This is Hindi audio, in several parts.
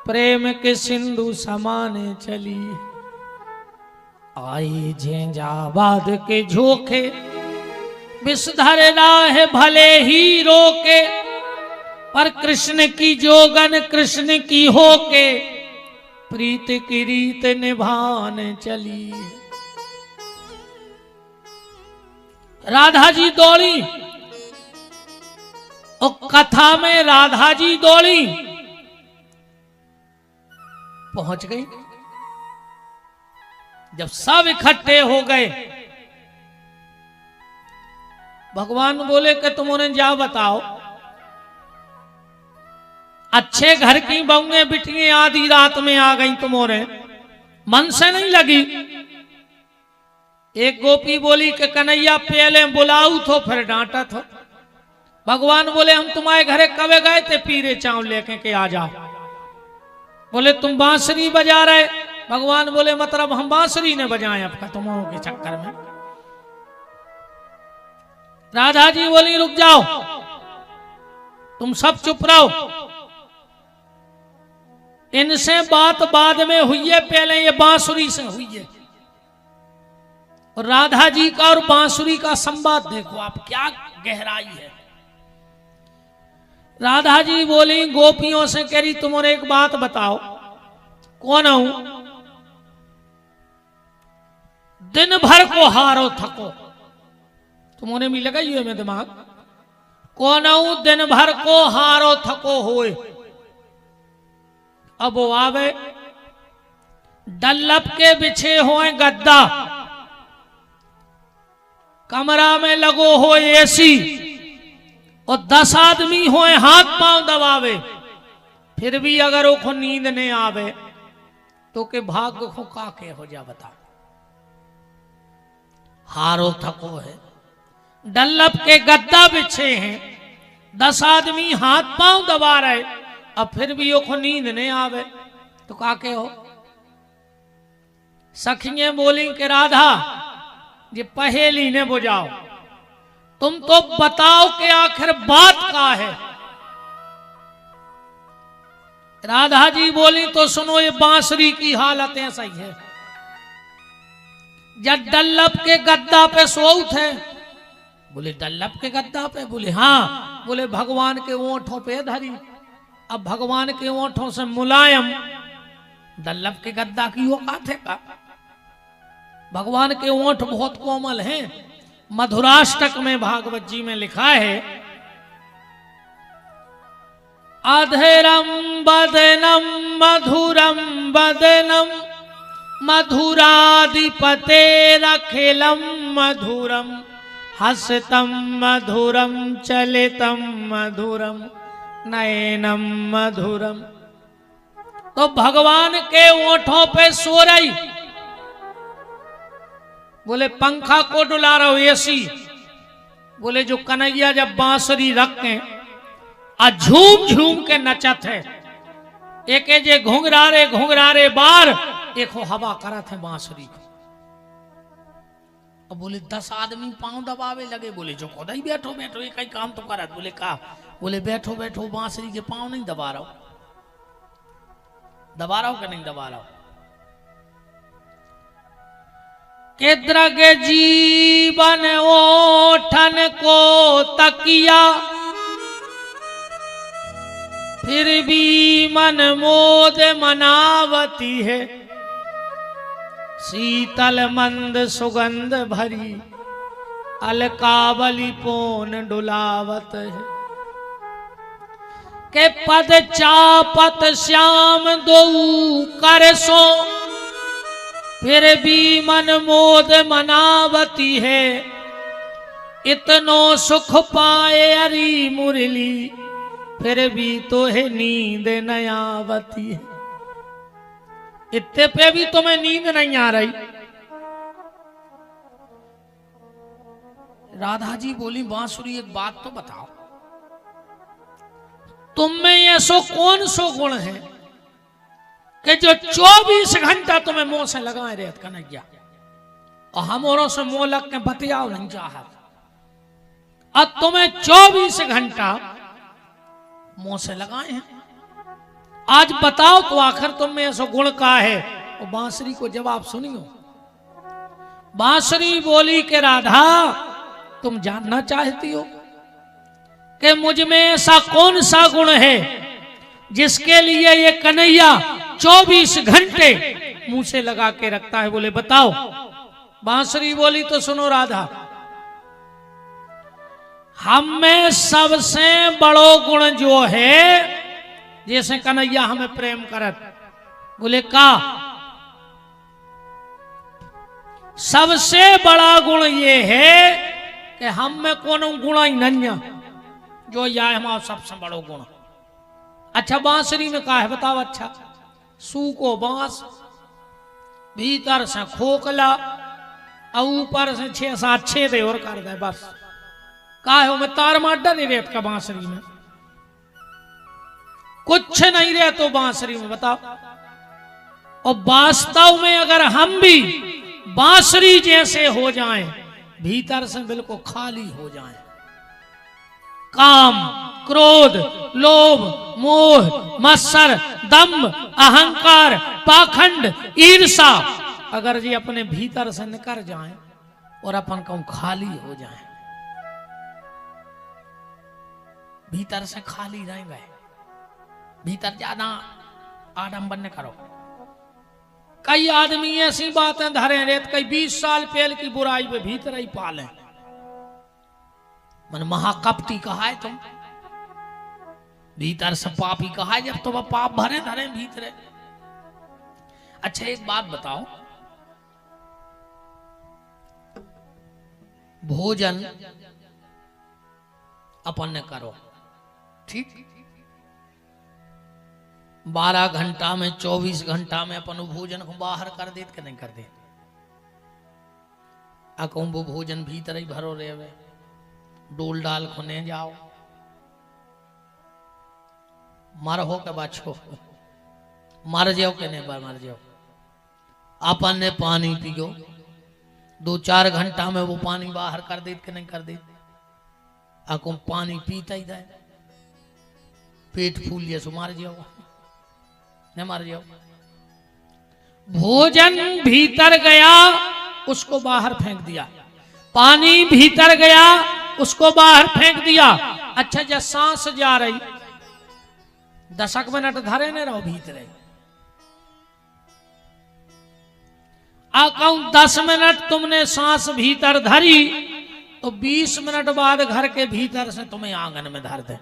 प्रेम के सिंधु समाने चली। आई झेंझाबाद के झोंके विषधर राह भले ही रोके, पर कृष्ण की जोगन कृष्ण की होके प्रीत की रीत निभाने चली। राधा जी दौड़ी और कथा में राधा जी दौड़ी पहुंच गई। जब सब इकट्ठे हो गए, भगवान बोले कि तुम उन्हें जाओ बताओ, अच्छे घर की बहुएं बिटियां आधी रात में आ गई, तुम्हारे मन से नहीं लगी। एक गोपी बोली कि कन्हैया पहले बुलाऊ तो फिर डांटा था। भगवान बोले हम तुम्हारे घरे कब गए थे पीरे चावल लेके के आ जाओ। बोले तुम बांसुरी बजा रहे। भगवान बोले मतलब हम बांसुरी ने बजाए आपका तुमों के चक्कर में। राधा जी बोली रुक जाओ, तुम सब चुप रहो, इनसे बात बाद में हुई है, पहले ये बांसुरी से हुई है। और राधा जी का और बांसुरी का संवाद देखो आप, क्या गहराई है। राधा जी बोली गोपियों से, कह रही तुमने एक बात बताओ, कौन हूं? दिन भर को हारो थको, तुमने भी लगाई हुई में दिमाग। कौन हूं दिन भर को हारो थको होए। अब वो आवे, डल्लप के बिछे होए गद्दा, कमरा में लगो हो एसी, और 10 आदमी होए हाथ पांव दबावे, फिर भी अगर वो नींद नहीं आवे तो के भाग्य को काके हो जा बताओ। हारो थको है, डल्लप के गद्दा बिछे हैं, 10 आदमी हाथ पांव दबा रहे, अब फिर भी वो नींद नहीं आवे तो काके हो। सखियां बोली कि राधा ये पहेली ने बुझाओ, तुम तो बताओ कि आखिर बात का है। राधा जी बोली तो सुनो, ये बांसुरी की हालत ऐसा ही है। जब डल्लप के गद्दा पे सोऊत है। बोले डल्लप के गद्दा पे? बोले हाँ। बोले भगवान के ओंठों पे धरी, अब भगवान के ओंठों से मुलायम डल्लप के गद्दा की औकात है का? भगवान के ओंठ बहुत कोमल हैं। मधुराष्टक में भागवत जी में लिखा है, अधरम बदनम मधुरम बदनम मधुराधिपतेरखिलम मधुरम हसतम मधुरम चलितम मधुरम नयनम मधुरम। तो भगवान के ओंठों पे सो रही। बोले पंखा को डुला रहा हो एसी। बोले जो कन्हैया जब बांसुरी रख के आ झूम झूम के नचत है, एक जे घुंघरारे बार एक हवा करत है बांसुरी को। अब बोले 10 आदमी पांव दबावे लगे। बोले जो खुदा ही बैठो बैठो ये कई काम तो करत। बोले का? बोले बैठो बैठो बांसुरी के पांव नहीं दबा रहा हो। दबा रहा हो कि नहीं दबा रहा हो? के द्रग जीवन ओठन को तकिया, फिर भी मन मोद मनावती है। शीतल मंद सुगंध भरी अलकावली पोन डुलावत है। के पद चापत श्याम दो कर सो, फिर भी मन मोद मनावती है। इतनो सुख पाए अरी मुरली, फिर भी तो है नींद न आवती है। इतने पे भी तुम्हें नींद नहीं आ रही। राधा जी बोली बांसुरी एक बात तो बताओ, तुम में ऐसो कौन सो गुण है कि जो 24 घंटा तुम्हें मुंह से लगाए रहत कन्हैया, और हमोरों से मुंह लग के बतियाओ नहीं चाहत। अब तुम्हें 24 घंटा मुंह से लगाए हैं। आज बताओ तो आखिर तुम में ऐसा गुण का है। और बांसुरी को जवाब सुनियो। बांसुरी बोली कि राधा, तुम जानना चाहती हो कि मुझ में ऐसा कौन सा गुण है जिसके लिए ये कन्हैया 24 घंटे मुंह से लगा के रखता है। बोले बताओ। बांसुरी बोली तो सुनो राधा, हम में सबसे बड़ो गुण जो है, जैसे कन्हैया हमें प्रेम करत। बोले का? सबसे बड़ा गुण ये है कि हम में कोनो गुण ही नहीं जो यह हमारा सबसे बड़ो गुण। अच्छा बांसुरी में कहा है बताओ। अच्छा सूको बांस, भीतर से खोखला और ऊपर से 6-7 छेदे और कर दे बस। कहा है मैं तार मार डर रेत का बांसुरी में कुछ नहीं रहे तो बांसुरी में बताओ। और वास्तव में अगर हम भी बांसुरी जैसे हो जाएं, भीतर से बिल्कुल खाली हो जाएं, काम, क्रोध, लोभ, मोह, मत्सर, दंभ, अहंकार, पाखंड, ईर्षा अगर जी अपने भीतर से निकल जाएं और अपन को खाली हो जाएं, भीतर से खाली रहेंगे, भीतर ज्यादा आडंबर न करो। कई आदमी ऐसी बातें धरे रेत, कई 20 साल पहले की बुराई पे भीतर ही पाले। मन महाकपटी कहा है तुम, भीतर से पापी कहा है जब तुम पाप भरे धरे भीतर। अच्छा एक बात बताओ, भोजन अपन ने करो ठीक, 12 घंटा में 24 घंटा में अपन भोजन को बाहर कर देत कि नहीं कर देत? अकुम वो भोजन भीतर ही भरो रहे, डोल डाल खुने जाओ, मर हो के बचो, मर जाओ के नहीं मर जाओ। अपन ने पानी पियो, 2-4 घंटा में वो पानी बाहर कर देत कि नहीं कर देत? अकुम पानी पीता ही जाए, पेट फूल जैसो मार जाओ, नहीं मार जाओ। भोजन भीतर गया उसको बाहर फेंक दिया, पानी भीतर गया उसको बाहर फेंक दिया। अच्छा जब सांस जा रही 10 मिनट धरे न रहो भीतर, आकाऊ 10 मिनट तुमने सांस भीतर धरी तो 20 मिनट बाद घर के भीतर से तुम्हें आंगन में धर दे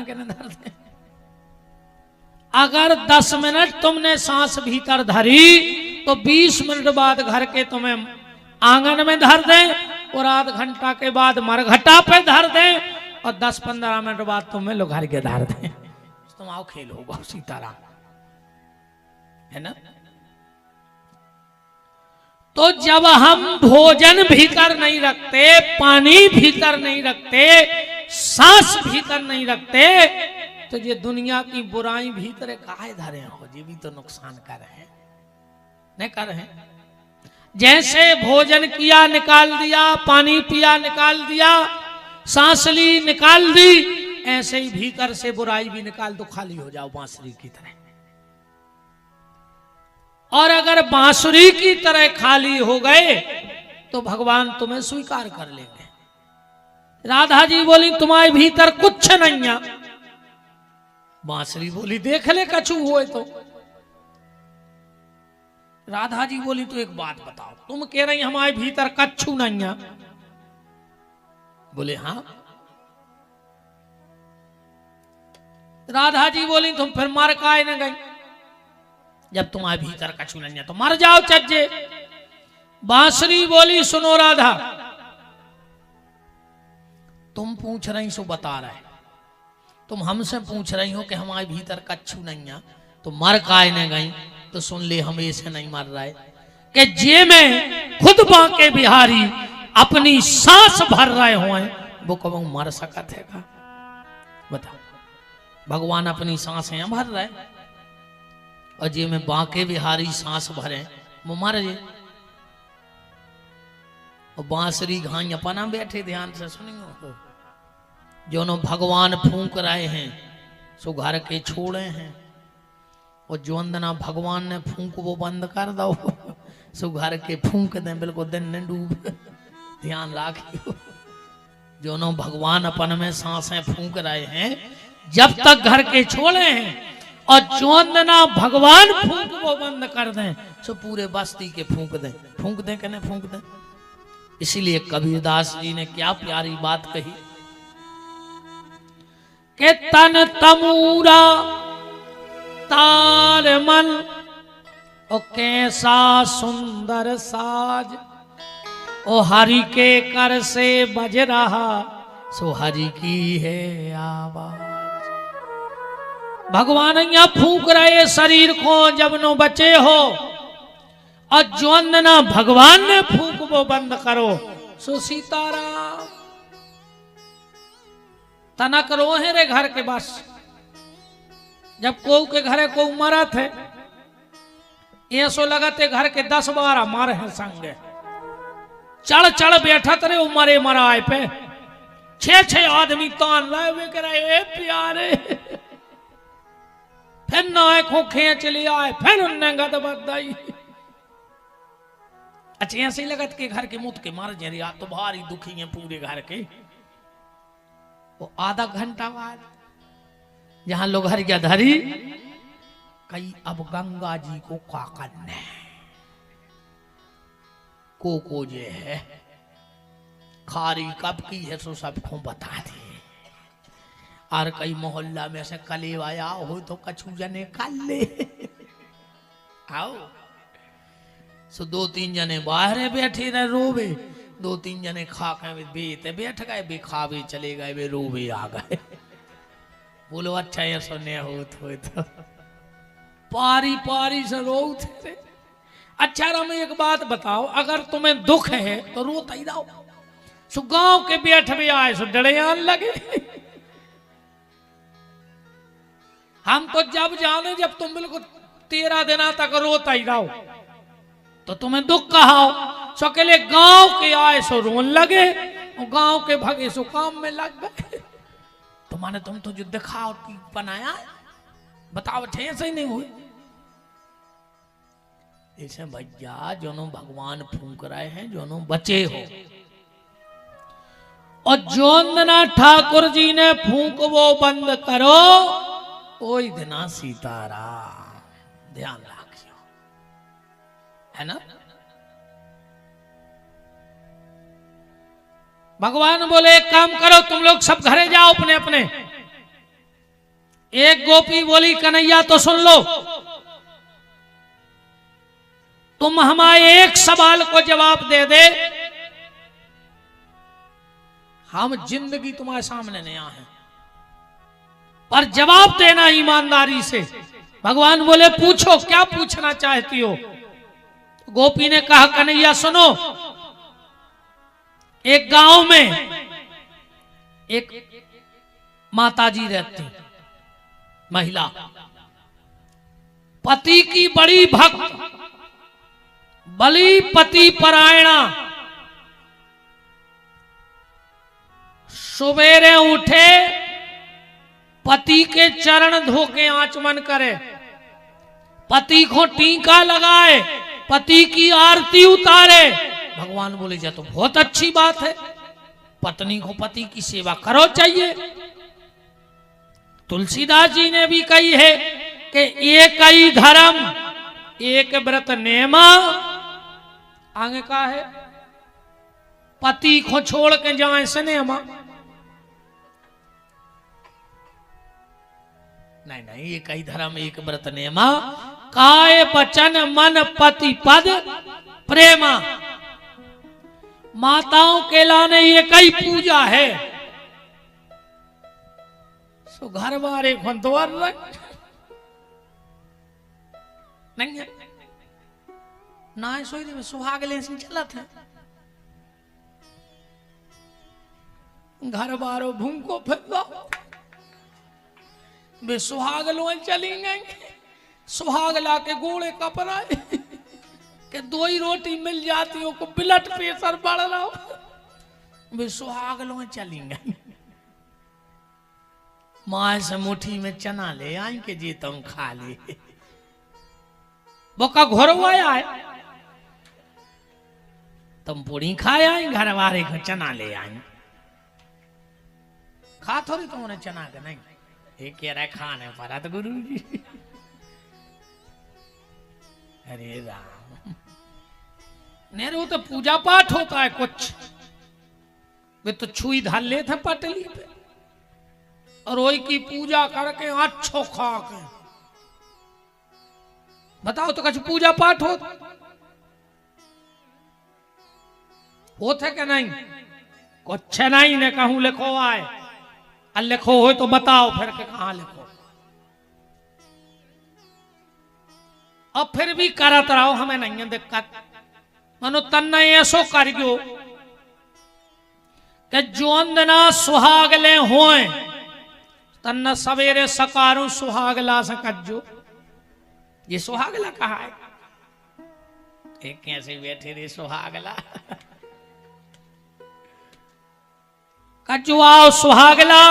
कि नहीं धर दे? अगर 10 मिनट तुमने सांस भीतर धरी तो 20 मिनट बाद घर के तुम्हें आंगन में धर दें, और आध घंटा के बाद मरघटा पे धर दें, और 10-15 मिनट बाद तुम्हें लोग घर के धर दें। तुम आओ खेल होगा उसी तरह, है ना? तो जब हम भोजन भीतर नहीं रखते, पानी भीतर नहीं रखते, सांस भीतर नहीं रखते, तो ये दुनिया की बुराई भीतर काहे धरे हो? ये भी तो नुकसान कर रहे हैं, नहीं कर रहे? जैसे भोजन किया निकाल दिया, पानी पिया निकाल दिया, सांस ली निकाल दी, ऐसे ही भीतर से बुराई भी निकाल दो, खाली हो जाओ बांसुरी की तरह। और अगर बांसुरी की तरह खाली हो गए तो भगवान तुम्हें स्वीकार कर लेंगे। राधा जी बोली तुम्हारे भीतर कुछ नहीं है। बांसुरी बोली देख ले कछु हुए तो। राधा जी बोली तो एक बात बताओ, तुम कह रही हमारे भीतर कछु नहीं है? बोले हाँ। राधा जी बोली तुम फिर मर काहे न गई? जब तुम्हारे भीतर कछु नहीं है तो मर जाओ चज्जे। बांसुरी बोली सुनो राधा, तुम पूछ रही सो बता रहे, तुम हमसे पूछ रही हो कि हमारे भीतर कछु नहीं है तो मर काहे न गई? तो सुन ले, हम ऐसे नहीं मर रहे कि जे में खुद बांके बिहारी अपनी सांस भर रहे हो वो कब मर सकत है का? बताओ, भगवान अपनी सांसें भर रहे और जे में बांके बिहारी सांस भरे वो मर जे। और बांसुरी घाई अपना बैठे ध्यान से सुनियो, जो नो भगवान फूंक रहे हैं सो घर के छोड़े हैं और जो अंदना भगवान ने फूंक वो बंद कर दो सो घर के फूंक दें बिल्कुल दिन न डूब। ध्यान रखियो जो नो भगवान अपन में सांसें फूंक रहे हैं जब तक घर के छोड़े हैं और जो अंदना भगवान फूंक वो बंद कर दें सो पूरे बस्ती के फूंक दें कि नहीं फूंक दें। इसीलिए कबीरदास जी ने क्या प्यारी बात कही कि तन तमूरा तार मन ओ कैसा सुंदर साज ओ हरि के कर से बज रहा सो हरि की है आवाज। भगवान यहाँ फूंक रहे शरीर को जब नो बचे हो और जो अंदना भगवान ने फूंक वो बंद करो सो सीताराम। तनक रोहे रे घर के बस जब को के घरे को मरा थे ये सो लगाते घर के 10-12 मारे हैं संगे चढ़ चढ़ बैठा रे उमरे मराए पे 6-6 आदमी तान रहे करे प्यारे फिर नाय को खींच लिया फिर उनने गद बदाई। अच्छा ऐसे ही लगत के घर के मुत के मार जरी तो भारी दुखी है पूरे घर के। वो आधा घंटा बाद जहां लोग हर गया धरी कई अब गंगा जी को क्या करने को जे है खारी कब की है सो सबको बता दे। और कई मोहल्ला में से कलेव आया हो तो कछु जने कर ले आओ सो 2-3 जने बाहर बैठे रहे रोवे 2-3 जने खा के बेते बैठ गए बे खावे चले गए बे रोवे आ गए। बोलो अच्छा ये सुने हो तो पारी पारी से रो थे। अच्छा राम एक बात बताओ अगर तुम्हें दुख है तो रोता ही रहो सो गांव के बैठ भी आए सो डरे आन लगे। हम तो जब जाने जब तुम बिल्कुल 13 दिन तक रोता ही रहो तो तुम्हें दुख कहा सो अकेले गांव के आए सो रोन लगे और गांव के भगे सो काम में लग गए। तो माने तुम तो जो दिखाओ बनाया बताओ ऐसे ही नहीं हुए। ऐसे भैया जोनो भगवान फूंक रहे हैं जोनो बचे हो और जोंदना ठाकुर जी ने फूंक वो बंद करो ओई दिना सीताराम। ध्यान रखियो है ना। भगवान बोले एक काम करो तुम लोग सब घरे जाओ अपने अपने। एक गोपी बोली कन्हैया तो सुन लो तुम हमारे एक सवाल को जवाब दे दे हम जिंदगी तुम्हारे सामने नहीं आए पर जवाब देना ईमानदारी से। भगवान बोले पूछो क्या पूछना चाहती हो। गोपी ने कहा कन्हैया सुनो एक गांव में एक माताजी रहती महिला पति की बड़ी भक्त बली पति परायणा सवेरे उठे पति के चरण धोके आचमन करे पति को टीका लगाए पति की आरती उतारे। भगवान बोले जा तो बहुत अच्छी बात है पत्नी को पति की सेवा करो चाहिए। तुलसीदास जी ने भी कही है कि एक ही धर्म एक व्रत नेमा आगे का है पति को छोड़ के जाए सिनेमा। नहीं नहीं एक ही धर्म एक व्रत नेमा काय बचन मन पति पद प्रेमा। माताओं के लाने एक ही पूजा है सो घर बार एक द्वार नहीं है ना सोई में सुहाग ले चलत है घर बारो भूमको फिर वे सुहाग लो चली गए सुहाग ला के गोड़े कपड़ा के 2 ही रोटी मिल जाती हो को ब्लड प्रेशर बढ़ रहा हो वे सुहाग लो चली गए। माँ से मुट्ठी में चना ले आई के जी तुम खा ले। वो का घर आया है, तुम पूरी खाए आई, घर वाले को चना ले आई। खा थोड़ी तुमने चना का नहीं, ये कह रहा है खाने पड़ा तो गुरु जी। अरे राम, नहीं वो तो पूजा पाठ होता है कुछ, वे तो छुई धाल ले थे पटली पे और वही की पूजा करके अच्छो खा के बताओ तो कुछ पूजा पाठ होते क्या नहीं? कुछ नहीं ने कहूं लिखो आए, और लिखो हो तो बताओ फिर के कहां लिखो। अब फिर भी करत रहो, हमें नहीं है दिक्कत। मनो तन्ना ऐसो कर गयो कि जोंदना सुहागले होए तन्ना सवेरे सकारू सुहागला से कज्जो। ये सुहागला कहा है? एक कैसे बैठे रे सुहागला। कज्जो आओ सुहागला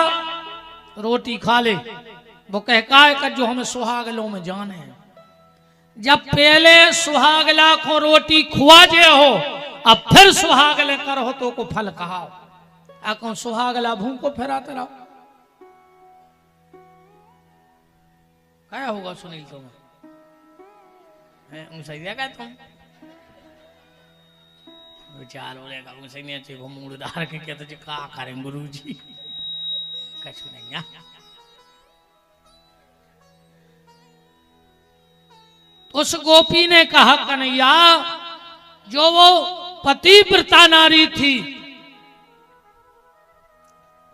रोटी खा ले। वो कह का है कज्जो हमें सुहागलों में जाने हैं। जब पहले सुहागला को रोटी खुआ जे हो, अब फिर सुहागले करो तो को फल कहाओ। आको सुहागला भूखो फिराते रहो, क्या होगा सुनील तुम? सही जगह तुम विचार हो रहेगा उसे नहीं अच्छे वो मूड़दार के कहते जी क्या करें गुरुजी, कछु नहीं। उस गोपी ने कहा कन्हैया, जो वो पतिव्रता नारी थी,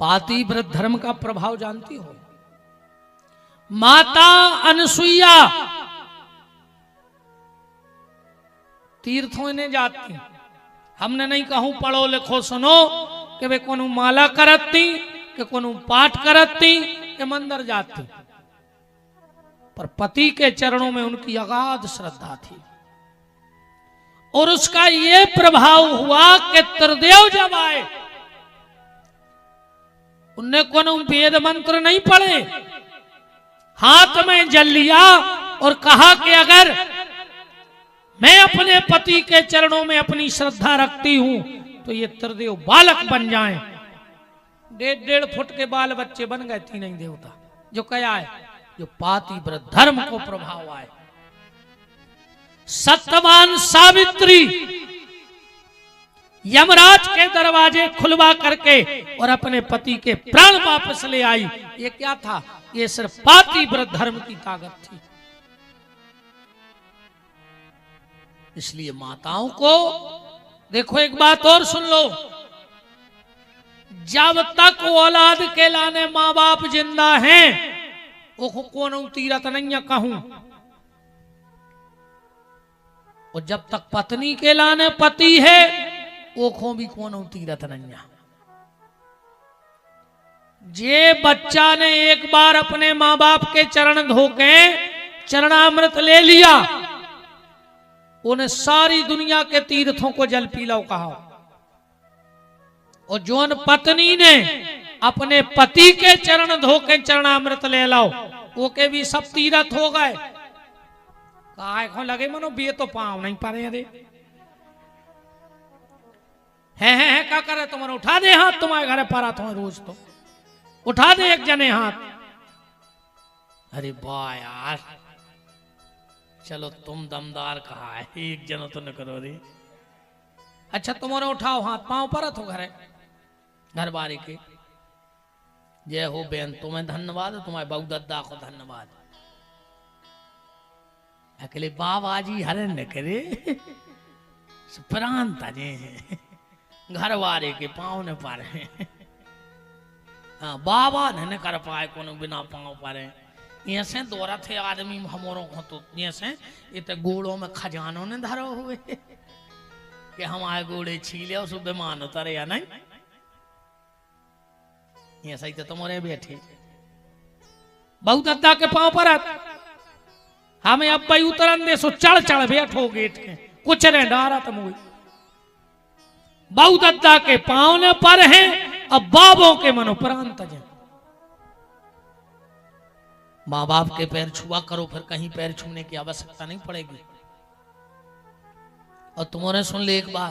पातिव्रत धर्म का प्रभाव जानती हो? माता अनसुईया तीर्थों ने जाती, हमने नहीं कहूं पढ़ो लिखो सुनो कि वे कोनो माला करती कि कोनो पाठ करती कि मंदिर जाती, पर पति के चरणों में उनकी अगाध श्रद्धा थी। और उसका ये प्रभाव हुआ कि त्रिदेव जब आए, उनने कोनो वेद मंत्र नहीं पढ़े, हाथ में जल लिया और कहा कि अगर मैं अपने पति के चरणों में अपनी श्रद्धा रखती हूं तो ये त्रिदेव बालक बन जाएं। 1.5 फुट के बाल बच्चे बन गए तीन देवता। जो क्या है? जो पातिव्रत धर्म को प्रभाव आए। सत्यवान सावित्री यमराज के दरवाजे खुलवा करके और अपने पति के प्राण वापस ले आई। ये क्या था? ये सिर्फ पातिव्रत धर्म की ताकत थी। इसलिए माताओं को देखो, एक बात और सुन लो, जब तक औलाद के लाने माँ बाप जिंदा हैं वो कौन तीरथ नहीं कहूं, और जब तक पत्नी के लाने पति है वो खो भी कौन तीरथ नहीं। जे बच्चा ने एक बार अपने माँ बाप के चरण धोके चरणामृत ले लिया, उन्हें सारी दुनिया के तीर्थों को जल पी लो कहा। और जोन पत्नी ने अपने पति के चरण धोके चरणामृत ले लो, वो के भी सब तीर्थ हो गए। कहा लगे मनो बे तो पाँव नहीं पा रहे। अरे है क्या करे तुम्हारे? उठा दे हाथ, तुम्हारे घर पारा तुम्हारे रोज तो उठा दे एक जने हाथ। अरे वाह यार, चलो तुम दमदार कहा है, एक जनो तो न करो रे। अच्छा तुम्हारे उठाओ हाथ, पांव पर तो घर बारी के। जय हो बहन, तुम्हें धन्यवाद, तुम्हारे बहु दद्दा को धन्यवाद। अकेले बाबा जी हरे न करे प्राण तजे घर वाले के पाँव न पारे। हाँ बाबा न कर पाए कोनो बिना पाँव पारे। ऐसे दौरा थे आदमी हमारों को तो ऐसे ये तो गोड़ों में खजानों ने धरो हुए कि हमारे गोड़े छीले उस बेमान उतरे या नहीं। ऐसा ही तो तुम्हारे बैठे बहुत अद्दा के पाँव पर हमें अब भाई उतरन दे सो चढ़ चढ़ बैठो गेट के कुछ ने डारा तुम हुई। बहुत अद्दा के पाँव ने पर हैं, अब बाबों के मनोप्रांत हैं। माँ बाप के पैर छुआ करो, फिर कहीं पैर छूने की आवश्यकता नहीं पड़ेगी। और तुमने सुन ले एक बात,